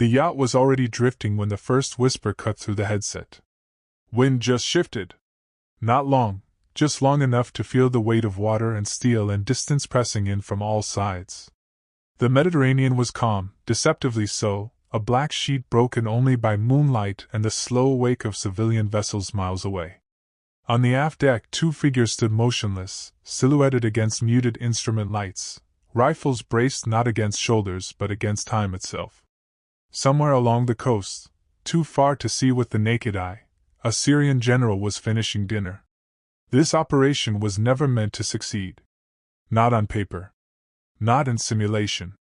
The yacht was already drifting when the first whisper cut through the headset. Wind just shifted. Not long, just long enough to feel the weight of water and steel and distance pressing in from all sides. The Mediterranean was calm, deceptively so, a black sheet broken only by moonlight and the slow wake of civilian vessels miles away. On the aft deck, two figures stood motionless, silhouetted against muted instrument lights, rifles braced not against shoulders but against time itself. Somewhere along the coast, too far to see with the naked eye, a Syrian general was finishing dinner. This operation was never meant to succeed. Not on paper. Not in simulation.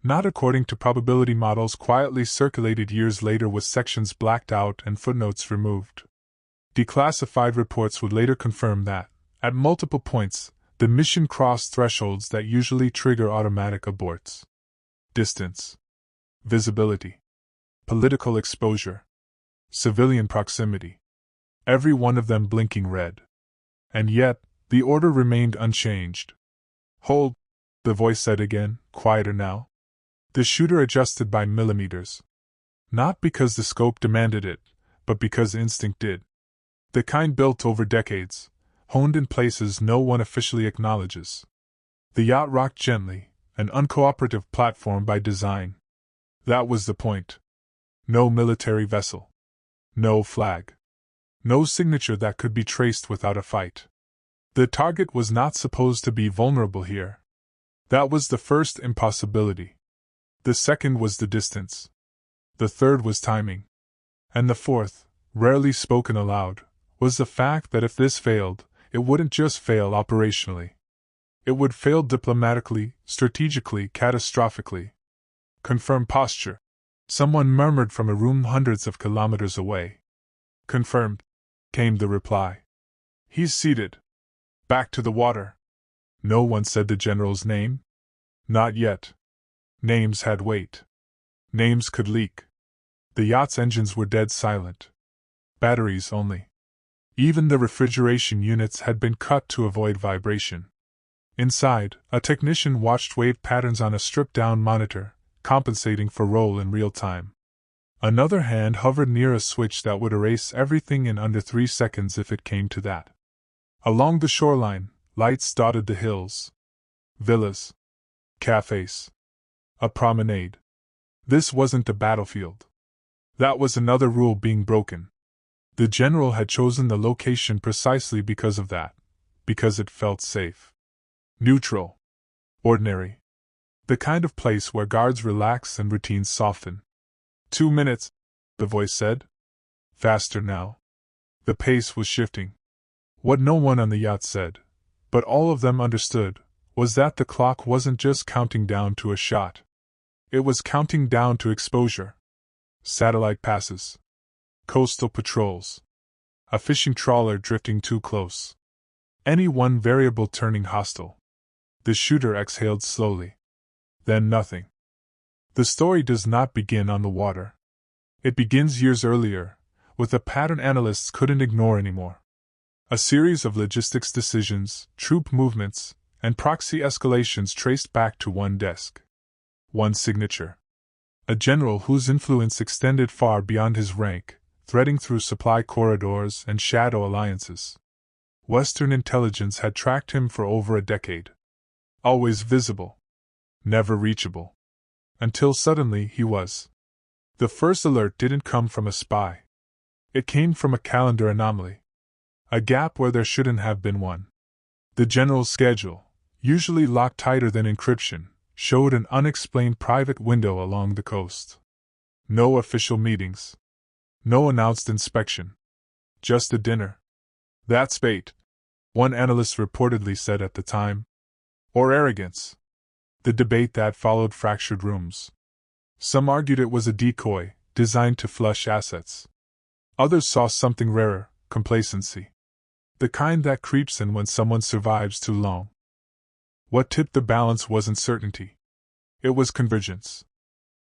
Not according to probability models quietly circulated years later with sections blacked out and footnotes removed. Declassified reports would later confirm that, at multiple points, the mission crossed thresholds that usually trigger automatic aborts. Distance. Visibility. Political exposure. Civilian proximity. Every one of them blinking red. And yet, the order remained unchanged. Hold, the voice said again, quieter now. The shooter adjusted by millimeters. Not because the scope demanded it, but because instinct did. The kind built over decades, honed in places no one officially acknowledges. The yacht rocked gently, an uncooperative platform by design. That was the point. No military vessel. No flag. No signature that could be traced without a fight. The target was not supposed to be vulnerable here. That was the first impossibility. The second was the distance. The third was timing. And the fourth, rarely spoken aloud, was the fact that if this failed, it wouldn't just fail operationally. It would fail diplomatically, strategically, catastrophically. Confirm posture. Someone murmured from a room hundreds of kilometers away. Confirmed, came the reply. He's seated. Back to the water. No one said the general's name. Not yet. Names had weight. Names could leak. The yacht's engines were dead silent. Batteries only. Even the refrigeration units had been cut to avoid vibration. Inside, a technician watched wave patterns on a stripped-down monitor, compensating for roll in real time. Another hand hovered near a switch that would erase everything in under 3 seconds if it came to that. Along the shoreline, lights dotted the hills. Villas. Cafes. A promenade. This wasn't a battlefield. That was another rule being broken. The general had chosen the location precisely because of that, because it felt safe. Neutral. Ordinary. The kind of place where guards relax and routines soften. 2 minutes, the voice said. Faster now. The pace was shifting. What no one on the yacht said, but all of them understood, was that the clock wasn't just counting down to a shot. It was counting down to exposure. Satellite passes. Coastal patrols. A fishing trawler drifting too close. Any one variable turning hostile. The shooter exhaled slowly. Then nothing. The story does not begin on the water. It begins years earlier, with a pattern analysts couldn't ignore anymore. A series of logistics decisions, troop movements, and proxy escalations traced back to one desk. One signature. A general whose influence extended far beyond his rank, threading through supply corridors and shadow alliances. Western intelligence had tracked him for over a decade. Always visible. Never reachable. Until suddenly he was. The first alert didn't come from a spy. It came from a calendar anomaly. A gap where there shouldn't have been one. The general's schedule, usually locked tighter than encryption, showed an unexplained private window along the coast. No official meetings. No announced inspection. Just a dinner. That's bait, one analyst reportedly said at the time. Or arrogance. The debate that followed fractured rooms. Some argued it was a decoy, designed to flush assets. Others saw something rarer, complacency. The kind that creeps in when someone survives too long. What tipped the balance wasn't certainty. It was convergence.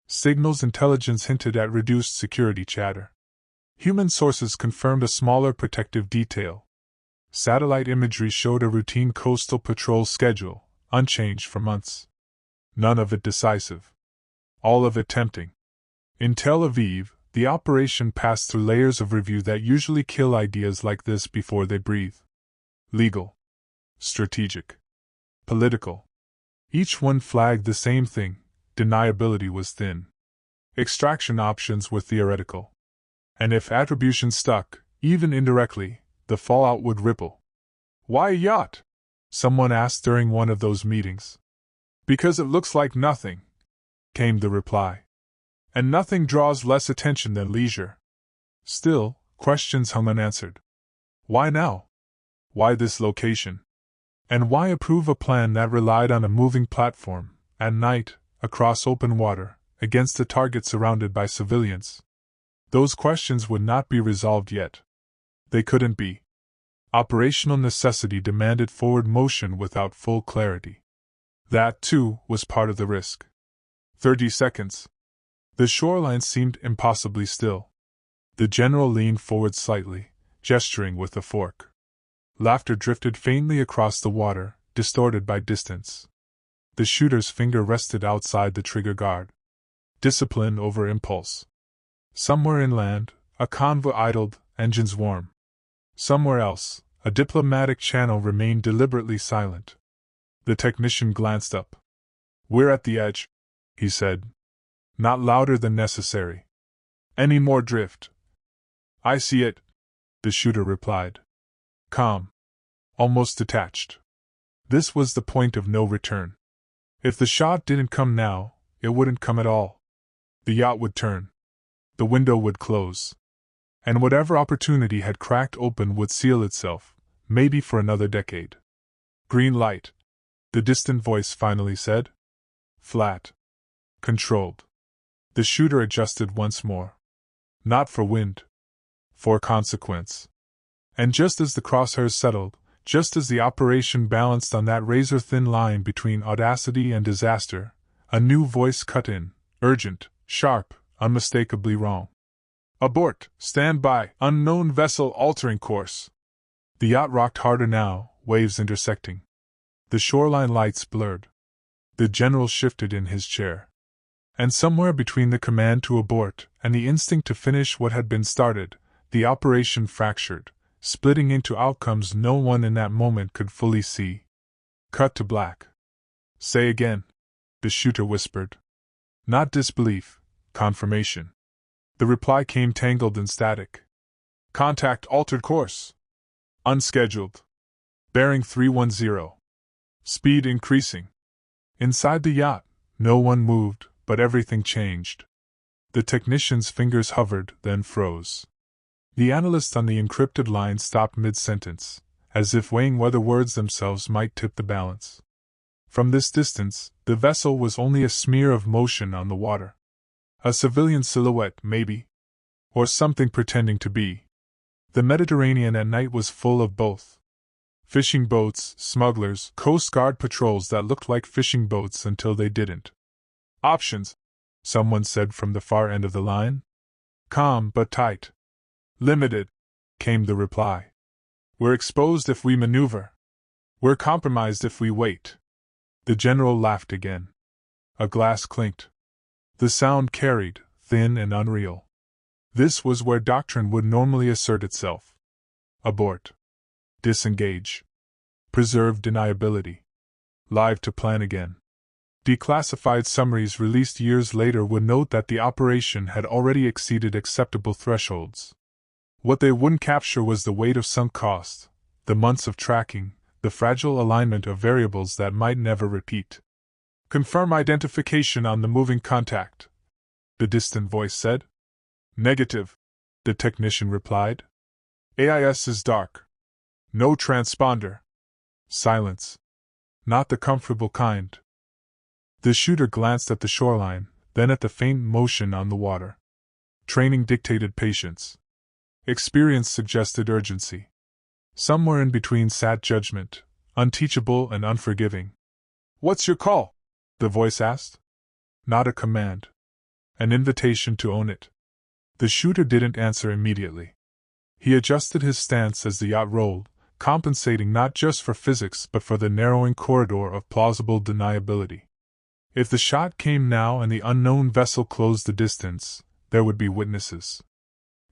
Signals intelligence hinted at reduced security chatter. Human sources confirmed a smaller protective detail. Satellite imagery showed a routine coastal patrol schedule, unchanged for months. None of it decisive. All of it tempting. In Tel Aviv, the operation passed through layers of review that usually kill ideas like this before they breathe. Legal. Strategic. Political. Each one flagged the same thing: deniability was thin. Extraction options were theoretical. And if attribution stuck, even indirectly, the fallout would ripple. "Why a yacht?" someone asked during one of those meetings. "Because it looks like nothing," came the reply. "And nothing draws less attention than leisure." Still, questions hung unanswered. Why now? Why this location? And why approve a plan that relied on a moving platform, at night, across open water, against a target surrounded by civilians? Those questions would not be resolved yet. They couldn't be. Operational necessity demanded forward motion without full clarity. That, too, was part of the risk. 30 seconds. The shoreline seemed impossibly still. The general leaned forward slightly, gesturing with a fork. Laughter drifted faintly across the water, distorted by distance. The shooter's finger rested outside the trigger guard. Discipline over impulse. Somewhere inland, a convoy idled, engines warm. Somewhere else, a diplomatic channel remained deliberately silent. The technician glanced up. "We're at the edge," he said. Not louder than necessary. "Any more drift?" "I see it," the shooter replied. Calm. Almost detached. This was the point of no return. If the shot didn't come now, it wouldn't come at all. The yacht would turn. The window would close. And whatever opportunity had cracked open would seal itself, maybe for another decade. "Green light," the distant voice finally said. Flat. Controlled. The shooter adjusted once more. Not for wind. For consequence. And just as the crosshairs settled, just as the operation balanced on that razor-thin line between audacity and disaster, a new voice cut in, urgent, sharp, unmistakably wrong. "Abort! Stand by! Unknown vessel altering course!" The yacht rocked harder now, waves intersecting. The shoreline lights blurred. The general shifted in his chair. And somewhere between the command to abort and the instinct to finish what had been started, the operation fractured, splitting into outcomes no one in that moment could fully see. Cut to black. "Say again," the shooter whispered. Not disbelief, confirmation. The reply came tangled and static. "Contact altered course. Unscheduled. Bearing 310. Speed increasing." Inside the yacht, no one moved, but everything changed. The technician's fingers hovered, then froze. The analyst on the encrypted line stopped mid-sentence, as if weighing whether words themselves might tip the balance. From this distance, the vessel was only a smear of motion on the water. A civilian silhouette, maybe. Or something pretending to be. The Mediterranean at night was full of both. Fishing boats, smugglers, Coast Guard patrols that looked like fishing boats until they didn't. "Options," someone said from the far end of the line. Calm but tight. "Limited," came the reply. "We're exposed if we maneuver. We're compromised if we wait." The general laughed again. A glass clinked. The sound carried, thin and unreal. This was where doctrine would normally assert itself. Abort. Disengage. Preserve deniability. Live to plan again. Declassified summaries released years later would note that the operation had already exceeded acceptable thresholds. What they wouldn't capture was the weight of sunk cost, the months of tracking, the fragile alignment of variables that might never repeat. "Confirm identification on the moving contact," the distant voice said. "Negative," the technician replied. "AIS is dark. No transponder." Silence. Not the comfortable kind. The shooter glanced at the shoreline, then at the faint motion on the water. Training dictated patience. Experience suggested urgency. Somewhere in between sat judgment, unteachable and unforgiving. "What's your call?" the voice asked. Not a command. An invitation to own it. The shooter didn't answer immediately. He adjusted his stance as the yacht rolled, compensating not just for physics but for the narrowing corridor of plausible deniability. If the shot came now and the unknown vessel closed the distance, there would be witnesses.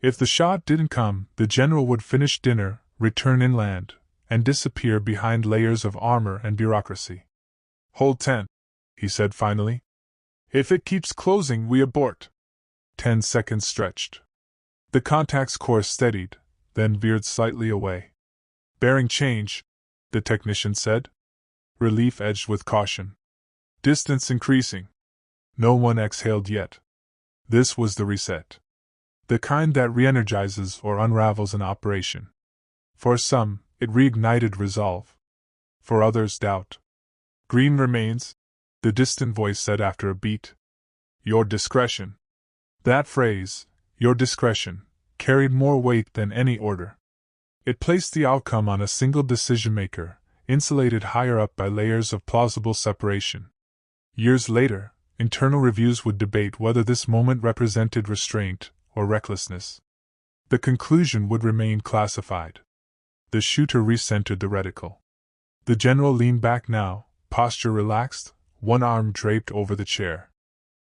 If the shot didn't come, the general would finish dinner, return inland, and disappear behind layers of armor and bureaucracy. "Hold 10, he said finally. "If it keeps closing, we abort." 10 seconds stretched. The contact's course steadied, then veered slightly away. "Bearing change," the technician said. Relief edged with caution. "Distance increasing." No one exhaled yet. This was the reset. The kind that re-energizes or unravels an operation. For some, it reignited resolve. For others, doubt. "Green remains," the distant voice said after a beat. "Your discretion." That phrase, "your discretion," carried more weight than any order. It placed the outcome on a single decision-maker, insulated higher up by layers of plausible separation. Years later, internal reviews would debate whether this moment represented restraint or recklessness. The conclusion would remain classified. The shooter recentered the reticle. The general leaned back now, posture relaxed, one arm draped over the chair.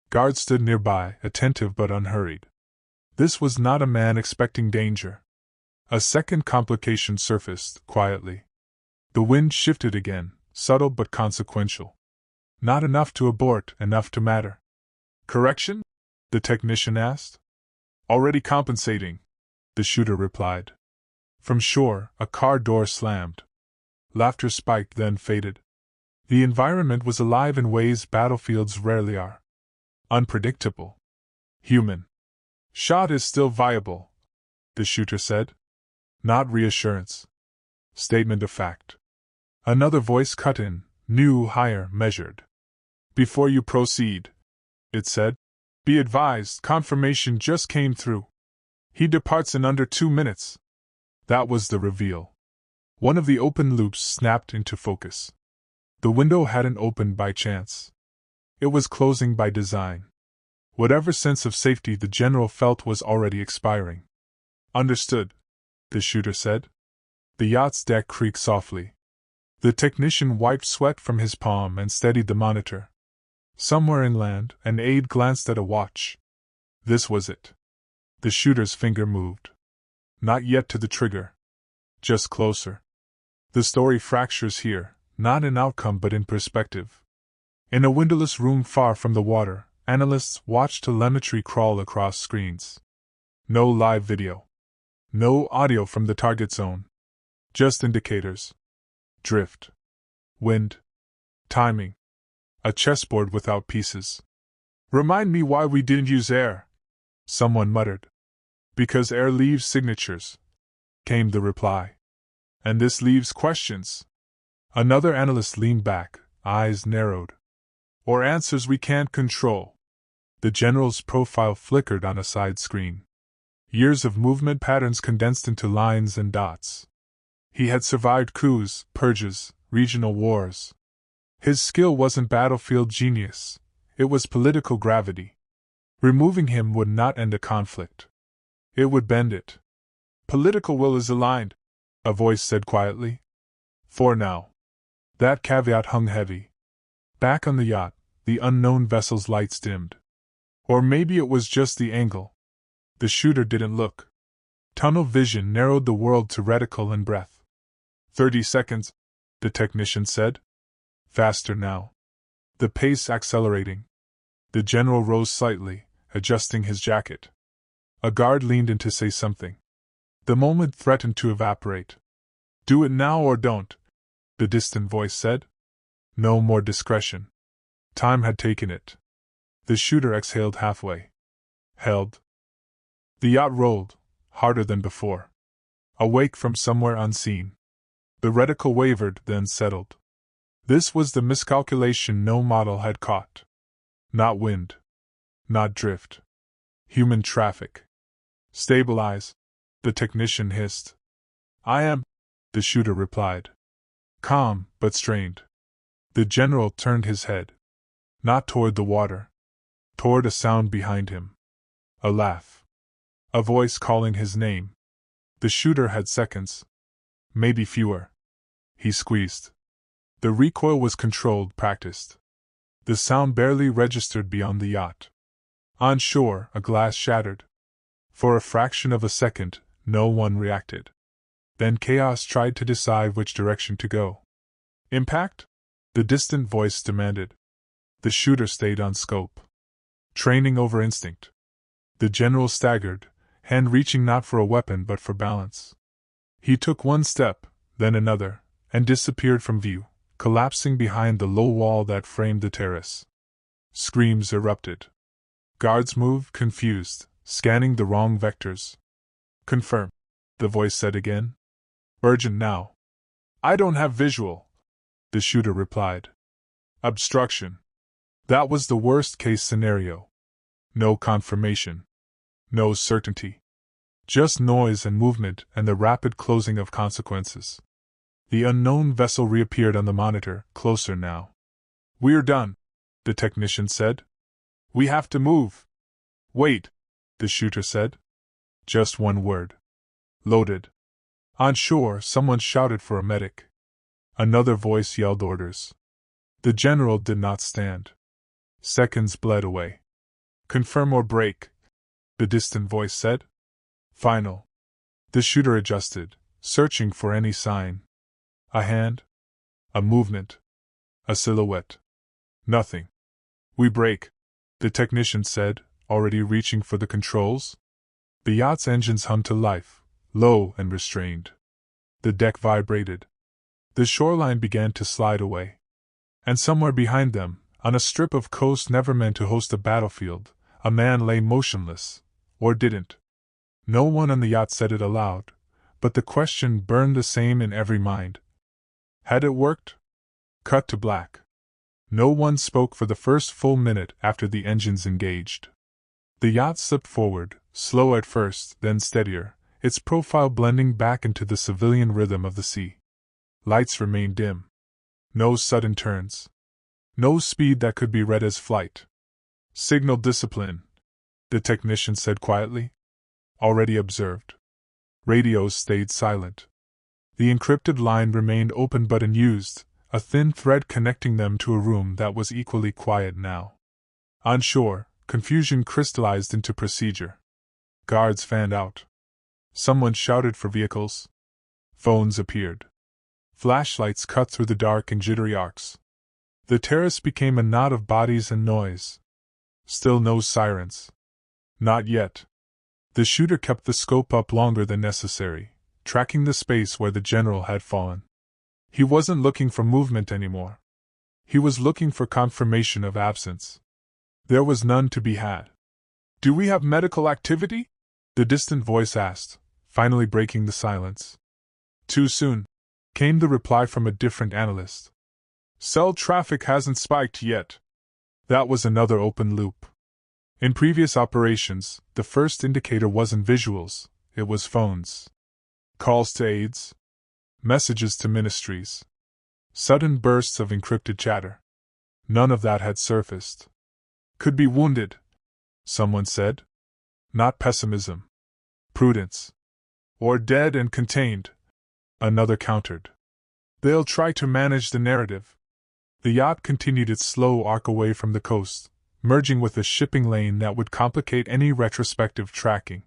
Guards stood nearby, attentive but unhurried. This was not a man expecting danger. A second complication surfaced, quietly. The wind shifted again, subtle but consequential. Not enough to abort, enough to matter. "Correction?" the technician asked. "Already compensating," the shooter replied. From shore, a car door slammed. Laughter spiked, then faded. The environment was alive in ways battlefields rarely are. Unpredictable. Human. "Shot is still viable," the shooter said. Not reassurance. Statement of fact. Another voice cut in, new, higher, measured. "Before you proceed," it said, "be advised, confirmation just came through. He departs in under 2 minutes. That was the reveal. One of the open loops snapped into focus. The window hadn't opened by chance. It was closing by design. Whatever sense of safety the general felt was already expiring. "Understood," the shooter said. The yacht's deck creaked softly. The technician wiped sweat from his palm and steadied the monitor. Somewhere inland, an aide glanced at a watch. This was it. The shooter's finger moved. Not yet to the trigger. Just closer. The story fractures here, not in outcome but in perspective. In a windowless room far from the water, analysts watched telemetry crawl across screens. No live video. No audio from the target zone. Just indicators. Drift. Wind. Timing. A chessboard without pieces. "Remind me why we didn't use air," someone muttered. "Because air leaves signatures," came the reply. "And this leaves questions." Another analyst leaned back, eyes narrowed. "Or answers we can't control." The general's profile flickered on a side screen. Years of movement patterns condensed into lines and dots. He had survived coups, purges, regional wars. His skill wasn't battlefield genius, it was political gravity. Removing him would not end a conflict. It would bend it. "Political will is aligned," a voice said quietly. "For now." That caveat hung heavy. Back on the yacht, the unknown vessel's lights dimmed. Or maybe it was just the angle. The shooter didn't look. Tunnel vision narrowed the world to reticle and breath. 30 seconds, the technician said. Faster now. The pace accelerating. The general rose slightly, adjusting his jacket. A guard leaned in to say something. The moment threatened to evaporate. "Do it now or don't," the distant voice said. No more discretion. Time had taken it. The shooter exhaled halfway. Held. The yacht rolled, harder than before. Awake from somewhere unseen. The reticle wavered, then settled. This was the miscalculation no model had caught. Not wind. Not drift. Human traffic. "Stabilize," the technician hissed. "I am," the shooter replied. Calm, but strained. The general turned his head. Not toward the water. Toward a sound behind him. A laugh. A voice calling his name. The shooter had seconds. Maybe fewer. He squeezed. The recoil was controlled, practiced. The sound barely registered beyond the yacht. On shore, a glass shattered. For a fraction of a second, no one reacted. Then chaos tried to decide which direction to go. Impact? The distant voice demanded. The shooter stayed on scope. Training over instinct. The general staggered, hand reaching not for a weapon but for balance. He took one step, then another, and disappeared from view, collapsing behind the low wall that framed the terrace. Screams erupted. Guards moved, confused, scanning the wrong vectors. Confirm, the voice said again. Urgent now. I don't have visual, the shooter replied. Obstruction. That was the worst-case scenario. No confirmation. No certainty. Just noise and movement and the rapid closing of consequences. The unknown vessel reappeared on the monitor, closer now. We're done, the technician said. We have to move. Wait, the shooter said. Just one word. Loaded. On shore, someone shouted for a medic. Another voice yelled orders. The general did not stand. Seconds bled away. Confirm or break, the distant voice said. Final. The shooter adjusted, searching for any sign. A hand? A movement? A silhouette? Nothing. We break, the technician said, already reaching for the controls. The yacht's engines hummed to life, low and restrained. The deck vibrated. The shoreline began to slide away. And somewhere behind them, on a strip of coast never meant to host a battlefield, a man lay motionless, or didn't. No one on the yacht said it aloud, but the question burned the same in every mind. Had it worked? Cut to black. No one spoke for the first full minute after the engines engaged. The yacht slipped forward, slow at first, then steadier, its profile blending back into the civilian rhythm of the sea. Lights remained dim. No sudden turns. No speed that could be read as flight. Signal discipline, the technician said quietly. Already observed. Radios stayed silent. The encrypted line remained open but unused, a thin thread connecting them to a room that was equally quiet now. On shore, confusion crystallized into procedure. Guards fanned out. Someone shouted for vehicles. Phones appeared. Flashlights cut through the dark in jittery arcs. The terrace became a knot of bodies and noise. Still no sirens. Not yet. The shooter kept the scope up longer than necessary, tracking the space where the general had fallen. He wasn't looking for movement anymore. He was looking for confirmation of absence. There was none to be had. Do we have medical activity? The distant voice asked, finally breaking the silence. Too soon, came the reply from a different analyst. Cell traffic hasn't spiked yet. That was another open loop. In previous operations, the first indicator wasn't visuals, it was phones. Calls to aides. Messages to ministries. Sudden bursts of encrypted chatter. None of that had surfaced. Could be wounded, someone said. Not pessimism. Prudence. Or dead and contained, another countered. They'll try to manage the narrative. The yacht continued its slow arc away from the coast, merging with a shipping lane that would complicate any retrospective tracking.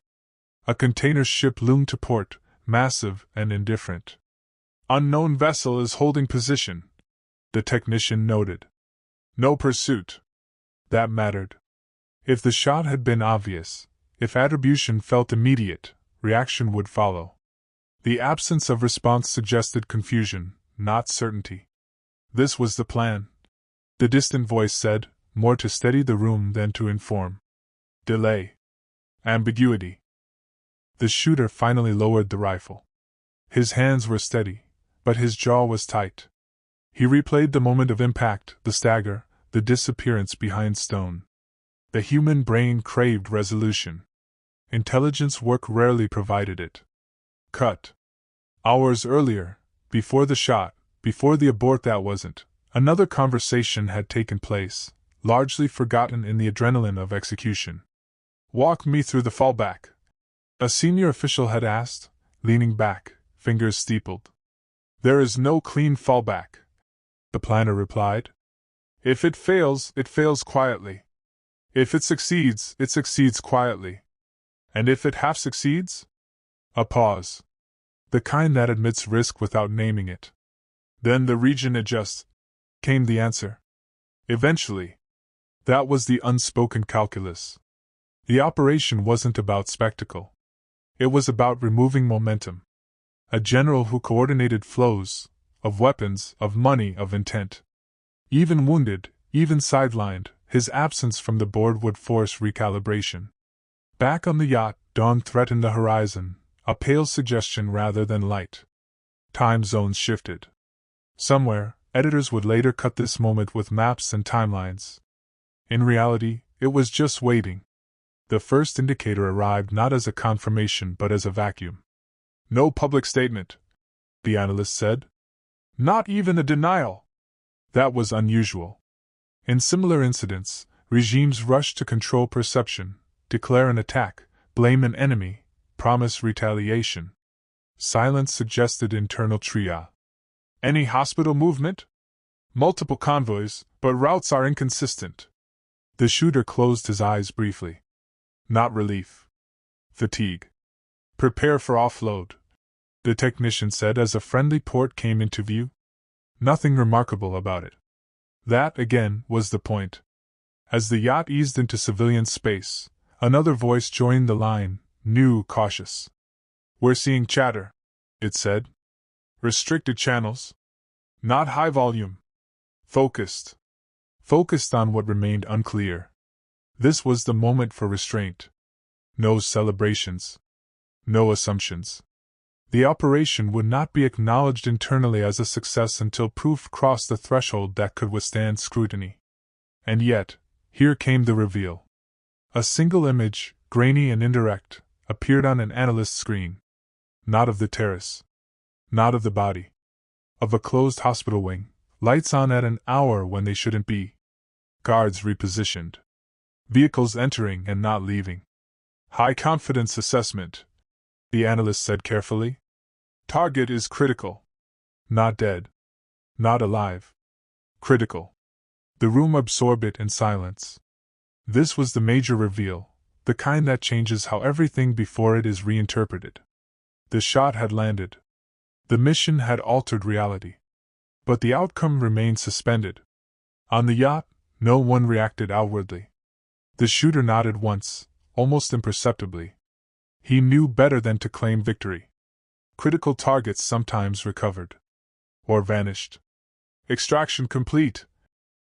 A container ship loomed to port, massive and indifferent. Unknown vessel is holding position, the technician noted. No pursuit. That mattered. If the shot had been obvious, if attribution felt immediate, reaction would follow. The absence of response suggested confusion, not certainty. This was the plan, the distant voice said, more to steady the room than to inform. Delay. Ambiguity. The shooter finally lowered the rifle. His hands were steady, but his jaw was tight. He replayed the moment of impact, the stagger, the disappearance behind stone. The human brain craved resolution. Intelligence work rarely provided it. Cut. Hours earlier, before the shot, before the abort that wasn't, another conversation had taken place, largely forgotten in the adrenaline of execution. Walk me through the fallback, a senior official had asked, leaning back, fingers steepled. There is no clean fallback, the planner replied. If it fails quietly. If it succeeds quietly. And if it half succeeds? A pause. The kind that admits risk without naming it. Then the region adjusts, came the answer. Eventually. That was the unspoken calculus. The operation wasn't about spectacle. It was about removing momentum. A general who coordinated flows, of weapons, of money, of intent. Even wounded, even sidelined, his absence from the board would force recalibration. Back on the yacht, dawn threatened the horizon, a pale suggestion rather than light. Time zones shifted. Somewhere, editors would later cut this moment with maps and timelines. In reality, it was just waiting. The first indicator arrived not as a confirmation but as a vacuum. No public statement, the analyst said. Not even a denial. That was unusual. In similar incidents, regimes rush to control perception, declare an attack, blame an enemy, promise retaliation. Silence suggested internal triage. Any hospital movement? Multiple convoys, but routes are inconsistent. The shooter closed his eyes briefly. Not relief. Fatigue. Prepare for offload, the technician said as a friendly port came into view. Nothing remarkable about it. That, again, was the point. As the yacht eased into civilian space, another voice joined the line, new, cautious. We're seeing chatter, it said. Restricted channels. Not high volume. Focused. Focused on what remained unclear. This was the moment for restraint. No celebrations. No assumptions. The operation would not be acknowledged internally as a success until proof crossed the threshold that could withstand scrutiny. And yet, here came the reveal. A single image, grainy and indirect, appeared on an analyst's screen. Not of the terrace. Not of the body. Of a closed hospital wing, lights on at an hour when they shouldn't be. Guards repositioned. Vehicles entering and not leaving. High confidence assessment, the analyst said carefully. Target is critical. Not dead. Not alive. Critical. The room absorbed it in silence. This was the major reveal, the kind that changes how everything before it is reinterpreted. The shot had landed. The mission had altered reality. But the outcome remained suspended. On the yacht, no one reacted outwardly. The shooter nodded once, almost imperceptibly. He knew better than to claim victory. Critical targets sometimes recovered. Or vanished. Extraction complete,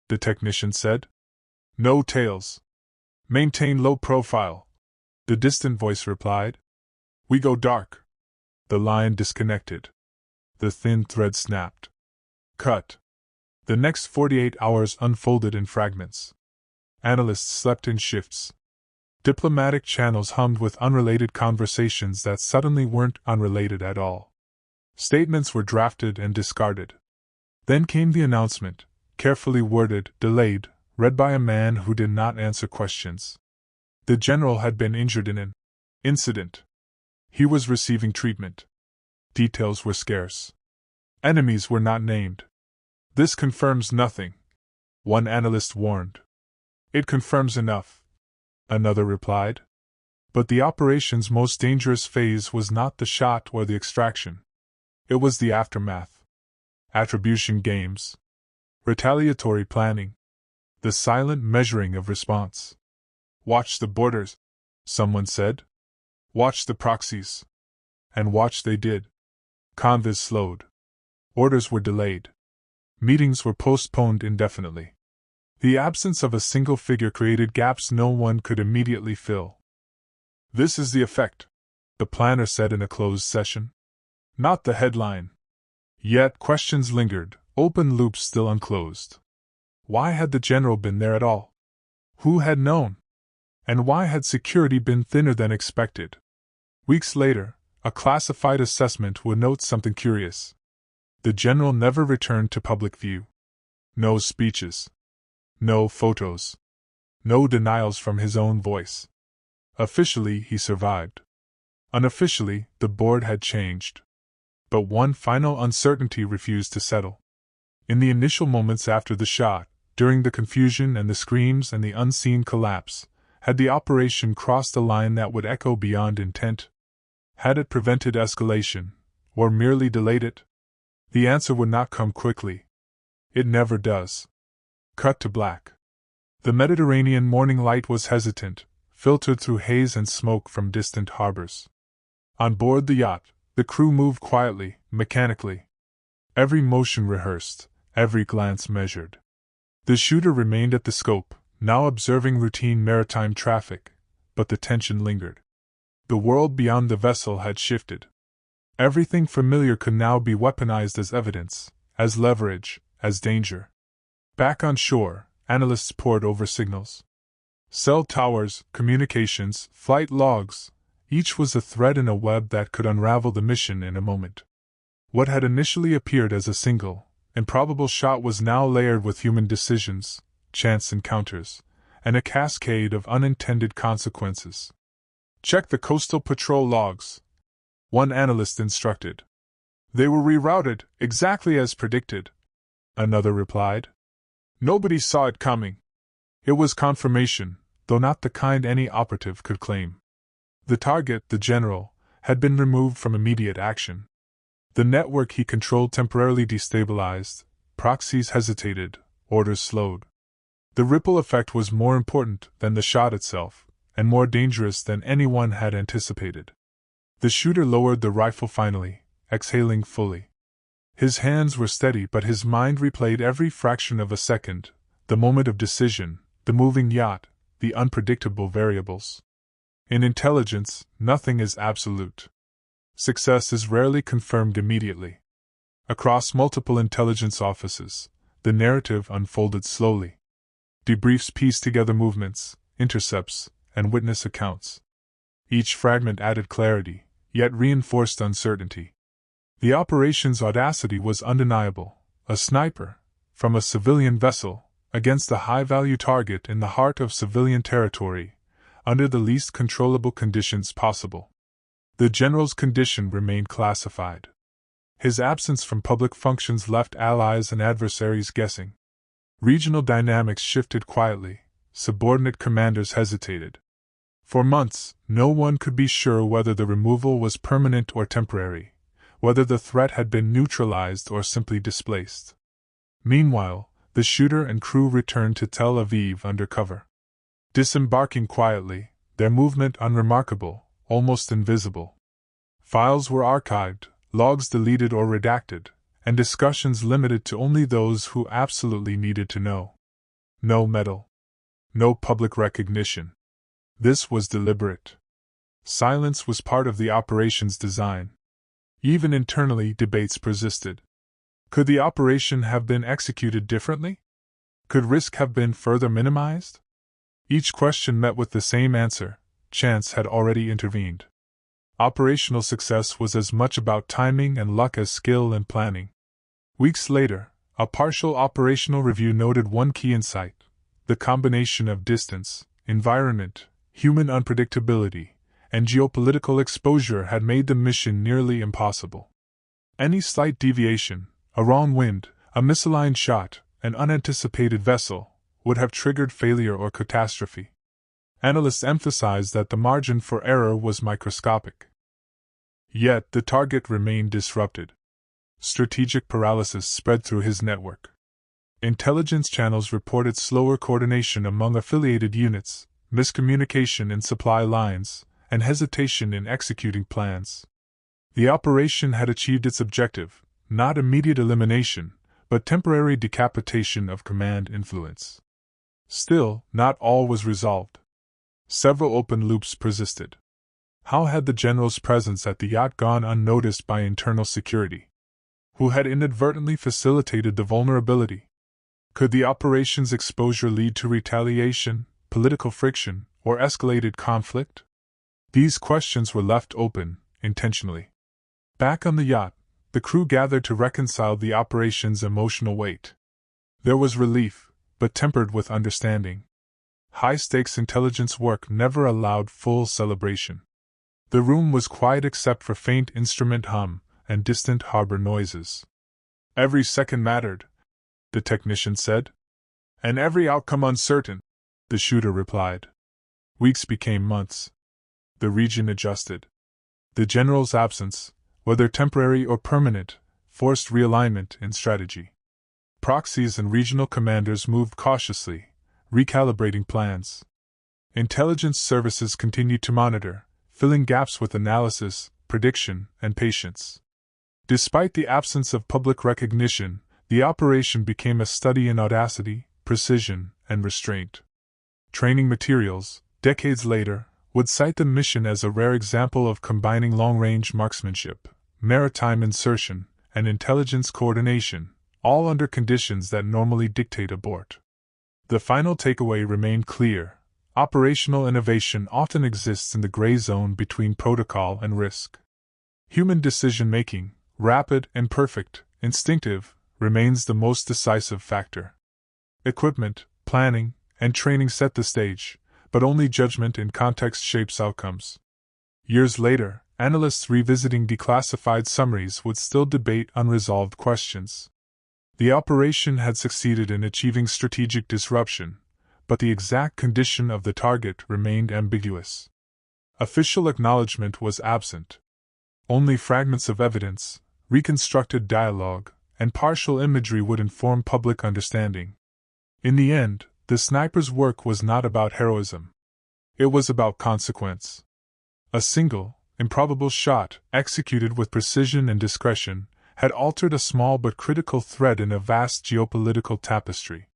the technician said. No tails. Maintain low profile, the distant voice replied. We go dark. The line disconnected. The thin thread snapped. Cut. The next 48 hours unfolded in fragments. Analysts slept in shifts. Diplomatic channels hummed with unrelated conversations that suddenly weren't unrelated at all. Statements were drafted and discarded. Then came the announcement, carefully worded, delayed, read by a man who did not answer questions. The general had been injured in an incident. He was receiving treatment. Details were scarce. Enemies were not named. This confirms nothing, one analyst warned. It confirms enough, another replied. But the operation's most dangerous phase was not the shot or the extraction. It was the aftermath. Attribution games. Retaliatory planning. The silent measuring of response. Watch the borders, someone said. Watch the proxies. And watch they did. Convoys slowed. Orders were delayed. Meetings were postponed indefinitely. The absence of a single figure created gaps no one could immediately fill. This is the effect, the planner said in a closed session. Not the headline. Yet questions lingered, open loops still unclosed. Why had the general been there at all? Who had known? And why had security been thinner than expected? Weeks later, a classified assessment would note something curious. The general never returned to public view. No speeches. No photos. No denials from his own voice. Officially, he survived. Unofficially, the board had changed. But one final uncertainty refused to settle. In the initial moments after the shot, during the confusion and the screams and the unseen collapse, had the operation crossed a line that would echo beyond intent? Had it prevented escalation, or merely delayed it? The answer would not come quickly. It never does. Cut to black. The Mediterranean morning light was hesitant, filtered through haze and smoke from distant harbors. On board the yacht, the crew moved quietly, mechanically. Every motion rehearsed, every glance measured. The shooter remained at the scope, now observing routine maritime traffic, but the tension lingered. The world beyond the vessel had shifted. Everything familiar could now be weaponized as evidence, as leverage, as danger. Back on shore, analysts pored over signals. Cell towers, communications, flight logs, each was a thread in a web that could unravel the mission in a moment. What had initially appeared as a single, improbable shot was now layered with human decisions, chance encounters, and a cascade of unintended consequences. Check the coastal patrol logs, one analyst instructed. They were rerouted, exactly as predicted, another replied. Nobody saw it coming. It was confirmation, though not the kind any operative could claim. The target, the general, had been removed from immediate action. The network he controlled temporarily destabilized, proxies hesitated, orders slowed. The ripple effect was more important than the shot itself, and more dangerous than anyone had anticipated. The shooter lowered the rifle finally, exhaling fully. His hands were steady, but his mind replayed every fraction of a second, the moment of decision, the moving yacht, the unpredictable variables. In intelligence, nothing is absolute. Success is rarely confirmed immediately. Across multiple intelligence offices, the narrative unfolded slowly. Debriefs pieced together movements, intercepts, and witness accounts. Each fragment added clarity, yet reinforced uncertainty. The operation's audacity was undeniable. A sniper, from a civilian vessel, against a high-value target in the heart of civilian territory, under the least controllable conditions possible. The general's condition remained classified. His absence from public functions left allies and adversaries guessing. Regional dynamics shifted quietly, subordinate commanders hesitated. For months, no one could be sure whether the removal was permanent or temporary, whether the threat had been neutralized or simply displaced. Meanwhile, the shooter and crew returned to Tel Aviv under cover. Disembarking quietly, their movement unremarkable, almost invisible. Files were archived, logs deleted or redacted, and discussions limited to only those who absolutely needed to know. No medal. No public recognition. This was deliberate. Silence was part of the operation's design. Even internally, debates persisted. Could the operation have been executed differently? Could risk have been further minimized? Each question met with the same answer: chance had already intervened. Operational success was as much about timing and luck as skill and planning. Weeks later, a partial operational review noted one key insight: the combination of distance, environment, human unpredictability, and geopolitical exposure had made the mission nearly impossible. Any slight deviation, a wrong wind, a misaligned shot, an unanticipated vessel, would have triggered failure or catastrophe. Analysts emphasized that the margin for error was microscopic. Yet the target remained disrupted. Strategic paralysis spread through his network. Intelligence channels reported slower coordination among affiliated units, miscommunication in supply lines, and hesitation in executing plans. The operation had achieved its objective, not immediate elimination, but temporary decapitation of command influence. Still, not all was resolved. Several open loops persisted. How had the general's presence at the yacht gone unnoticed by internal security? Who had inadvertently facilitated the vulnerability? Could the operation's exposure lead to retaliation, political friction, or escalated conflict? These questions were left open, intentionally. Back on the yacht, the crew gathered to reconcile the operation's emotional weight. There was relief, but tempered with understanding. High-stakes intelligence work never allowed full celebration. The room was quiet except for faint instrument hum and distant harbor noises. Every second mattered, the technician said. And every outcome uncertain, the shooter replied. Weeks became months. The region adjusted. The general's absence, whether temporary or permanent, forced realignment in strategy. Proxies and regional commanders moved cautiously, recalibrating plans. Intelligence services continued to monitor, filling gaps with analysis, prediction, and patience. Despite the absence of public recognition, the operation became a study in audacity, precision, and restraint. Training materials, decades later, would cite the mission as a rare example of combining long-range marksmanship, maritime insertion, and intelligence coordination, all under conditions that normally dictate abort. The final takeaway remained clear. Operational innovation often exists in the gray zone between protocol and risk. Human decision-making, rapid and perfect, instinctive, remains the most decisive factor. Equipment, planning, and training set the stage, but only judgment in context shapes outcomes. Years later, analysts revisiting declassified summaries would still debate unresolved questions. The operation had succeeded in achieving strategic disruption, but the exact condition of the target remained ambiguous. Official acknowledgement was absent. Only fragments of evidence, reconstructed dialogue, and partial imagery would inform public understanding. In the end, the sniper's work was not about heroism. It was about consequence. A single, improbable shot, executed with precision and discretion, had altered a small but critical thread in a vast geopolitical tapestry.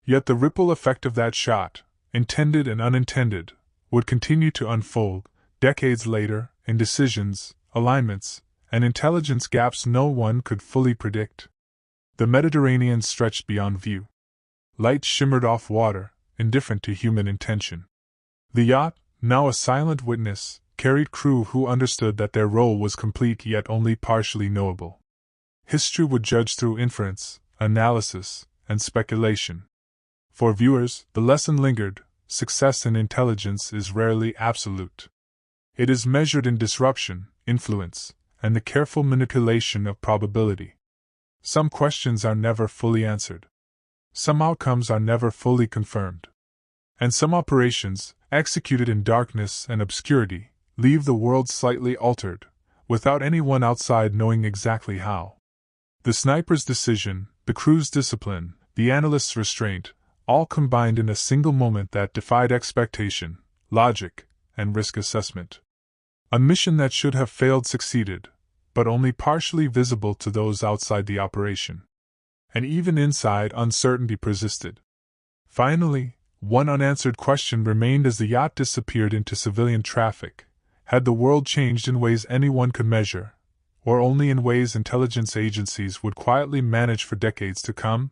Yet the ripple effect of that shot, intended and unintended, would continue to unfold, decades later, in decisions, alignments, and intelligence gaps no one could fully predict. The Mediterranean stretched beyond view. Light shimmered off water, indifferent to human intention. The yacht, now a silent witness, carried crew who understood that their role was complete yet only partially knowable. History would judge through inference, analysis, and speculation. For viewers, the lesson lingered: success in intelligence is rarely absolute. It is measured in disruption, influence, and the careful manipulation of probability. Some questions are never fully answered. Some outcomes are never fully confirmed. And some operations, executed in darkness and obscurity, leave the world slightly altered, without anyone outside knowing exactly how. The sniper's decision, the crew's discipline, the analyst's restraint, all combined in a single moment that defied expectation, logic, and risk assessment. A mission that should have failed succeeded, but only partially visible to those outside the operation. And even inside, uncertainty persisted. Finally, one unanswered question remained as the yacht disappeared into civilian traffic. Had the world changed in ways anyone could measure, or only in ways intelligence agencies would quietly manage for decades to come?